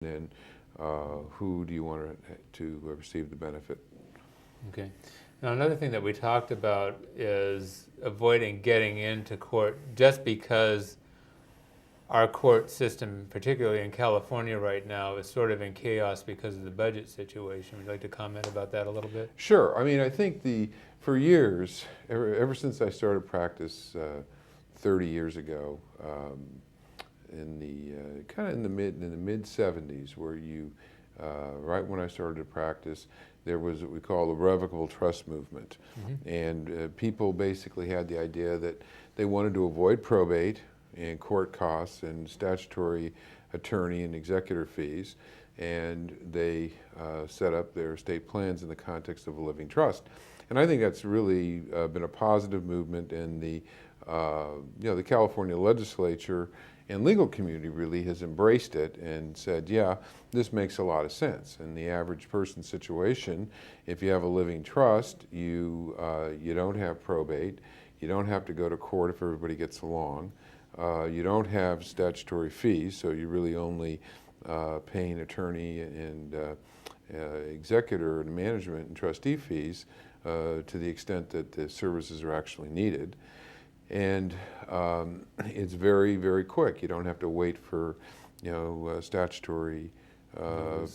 and who do you want to receive the benefit. Okay. Now, another thing that we talked about is avoiding getting into court just because our court system, particularly in California right now, is sort of in chaos because of the budget situation. Would you like to comment about that a little bit? Sure. I mean, I think for years, ever since I started practice 30 years ago, in the kind of in the mid 70s, where right when I started to practice, there was what we call the revocable trust movement, and people basically had the idea that they wanted to avoid probate and court costs and statutory attorney and executor fees, and they set up their estate plans in the context of a living trust. And I think that's really been a positive movement, and the California legislature and legal community really has embraced it and said, yeah, this makes a lot of sense. In the average person situation, if you have a living trust, you don't have probate, you don't have to go to court if everybody gets along, you don't have statutory fees, so you're really only paying attorney and executor and management and trustee fees to the extent that the services are actually needed. And it's very, very quick. You don't have to wait for, statutory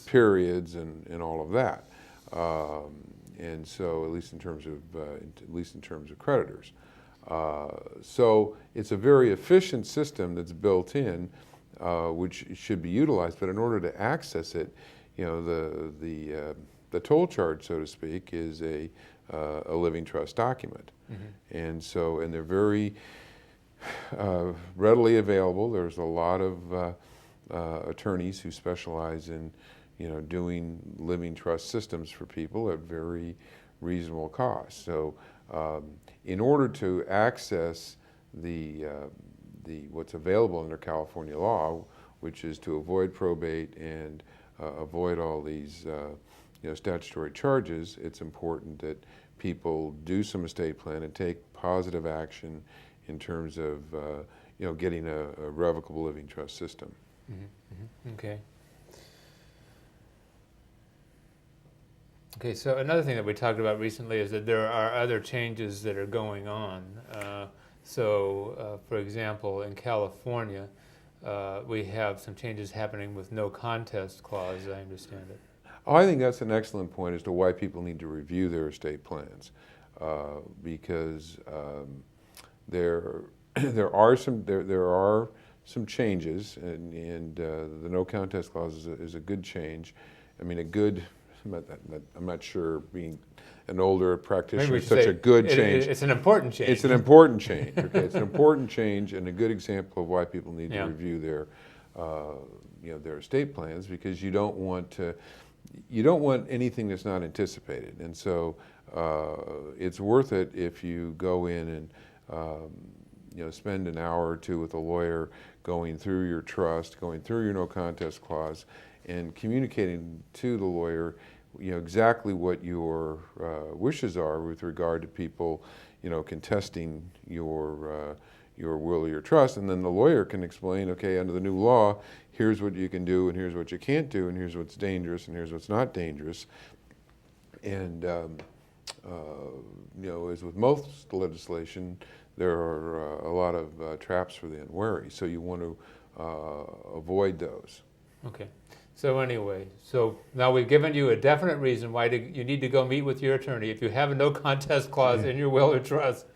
periods and all of that. And so, at least in terms of creditors. So it's a very efficient system that's built in, which should be utilized. But in order to access it, the toll charge, so to speak, is a living trust document. And they're very readily available. There's a lot of attorneys who specialize in, doing living trust systems for people at very reasonable cost. So, in order to access what's available under California law, which is to avoid probate and avoid all these statutory charges, it's important that people do some estate plan and take positive action in terms of getting a revocable living trust system. Okay. Okay, so another thing that we talked about recently is that there are other changes that are going on. For example, in California, we have some changes happening with no contest clause, as I understand it. Oh, I think that's an excellent point as to why people need to review their estate plans, because there are some changes, and the no contest clause is a good change. I mean, I'm not sure, being an older practitioner, it's such a good change. It's an important change. It's an important change. Okay, it's an important change and a good example of why people need to review their estate plans, because you don't want anything that's not anticipated. And so it's worth it if you go in and spend an hour or two with a lawyer going through your trust, going through your no contest clause, and communicating to the lawyer exactly what your wishes are with regard to people contesting your will or your trust. And then the lawyer can explain, okay, under the new law, here's what you can do, and here's what you can't do, and here's what's dangerous, and here's what's not dangerous. And as with most legislation, there are a lot of traps for the unwary, so you want to avoid those. Okay. So anyway, so now we've given you a definite reason why you need to go meet with your attorney if you have a no contest clause in your will or trust,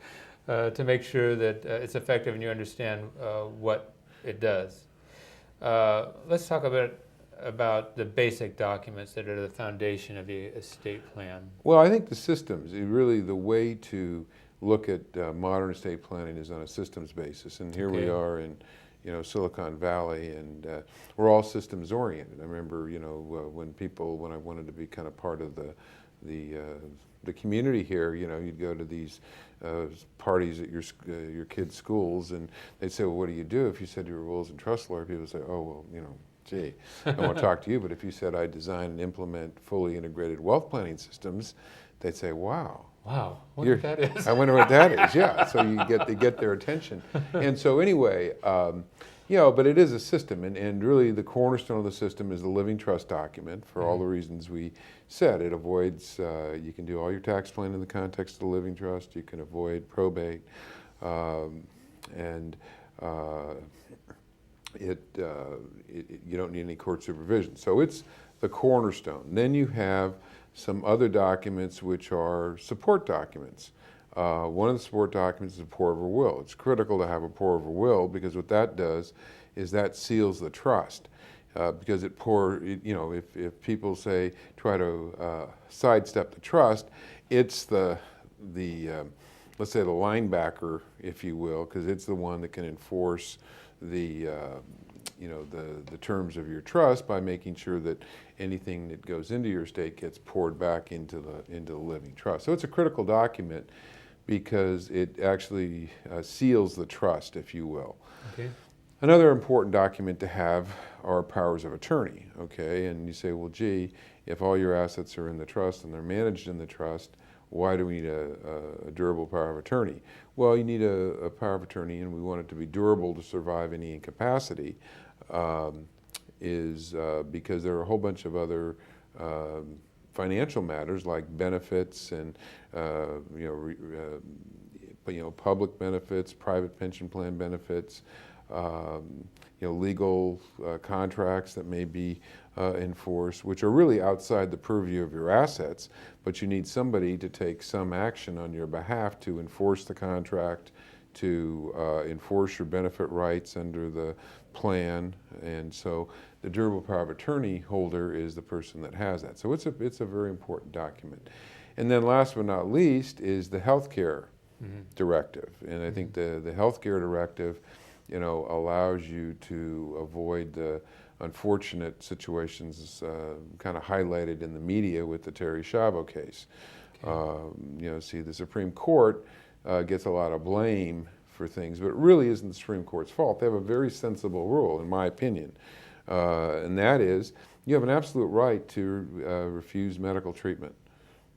to make sure that it's effective and you understand what it does. Let's talk a bit about the basic documents that are the foundation of the estate plan. Well, I think the systems, really the way to look at modern estate planning is on a systems basis. And here we are in Silicon Valley, and we're all systems oriented. I remember, when I wanted to be kind of part of the community here, you'd go to these parties at your kids' schools, and they'd say, well, what do you do? If you said you were a wills and trust lawyer, people would say, oh, well, gee, I want to talk to you. But if you said I design and implement fully integrated wealth planning systems, they'd say, wow, Wow, I wonder what that is. I wonder what that is. Yeah, so you get their attention, and so anyway, but it is a system, and really the cornerstone of the system is the living trust document for all the reasons we said. It avoids. You can do all your tax planning in the context of the living trust. You can avoid probate, and you don't need any court supervision. So it's the cornerstone. Then you have some other documents which are support documents. One of the support documents is a pour-over will. It's critical to have a pour-over will because what that does is that seals the trust. Because if people say try to sidestep the trust, it's the let's say the linebacker, if you will, because it's the one that can enforce the terms of your trust by making sure that anything that goes into your estate gets poured back into the living trust. So it's a critical document because it actually seals the trust, if you will. Okay. Another important document to have are powers of attorney. Okay, and you say, well, gee, if all your assets are in the trust and they're managed in the trust, why do we need a durable power of attorney? Well, you need a power of attorney, and we want it to be durable to survive any incapacity, because there are a whole bunch of other financial matters like benefits and public benefits, private pension plan benefits, legal contracts that may be enforced, which are really outside the purview of your assets, but you need somebody to take some action on your behalf to enforce the contract, to enforce your benefit rights under the plan, and so the durable power of attorney holder is the person that has that. So it's a very important document. And then last but not least is the healthcare directive, and I think the healthcare directive allows you to avoid the unfortunate situations kind of highlighted in the media with the Terry Schiavo case. Okay. The Supreme Court gets a lot of blame for things, but it really isn't the Supreme Court's fault. They have a very sensible rule, in my opinion, and that is you have an absolute right to refuse medical treatment.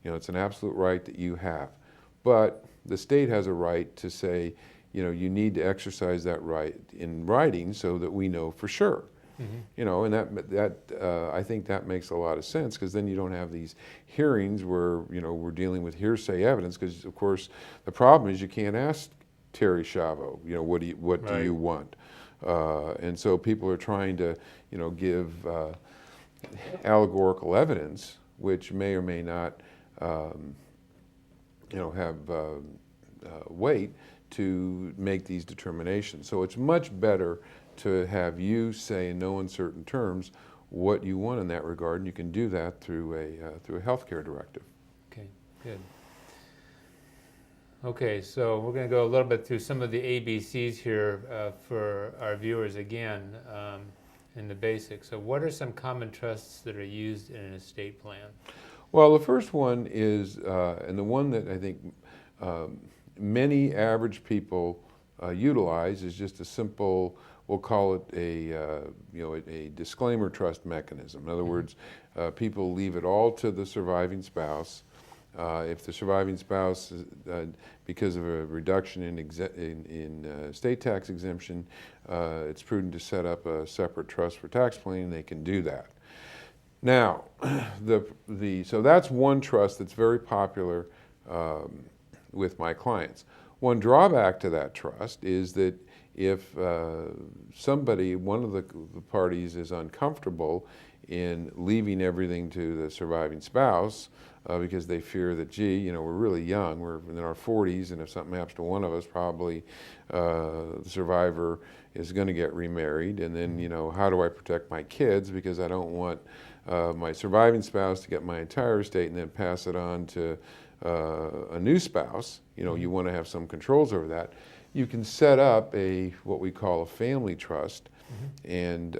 It's an absolute right that you have, but the state has a right to say, you need to exercise that right in writing so that we know for sure. And that I think that makes a lot of sense, because then you don't have these hearings where we're dealing with hearsay evidence, because of course the problem is you can't ask Terry Schiavo, what do you want? And so people are trying to give allegorical evidence, which may or may not have weight to make these determinations. So it's much better to have you say in no uncertain terms what you want in that regard, and you can do that through a healthcare directive. Okay, good. Okay, so we're going to go a little bit through some of the ABCs here for our viewers again, in the basics. So what are some common trusts that are used in an estate plan? Well, the first one is, and the one that I think many average people utilize, is just a simple, we'll call it a disclaimer trust mechanism. In other words, people leave it all to the surviving spouse. If the surviving spouse, because of a reduction in state tax exemption, it's prudent to set up a separate trust for tax planning, they can do that. Now, so that's one trust that's very popular with my clients. One drawback to that trust is that if one of the parties is uncomfortable in leaving everything to the surviving spouse, because they fear that, we're really young, we're in our 40s, and if something happens to one of us, probably the survivor is going to get remarried, and then, how do I protect my kids, because I don't want my surviving spouse to get my entire estate and then pass it on to a new spouse. You want to have some controls over that. You can set up what we call a family trust, and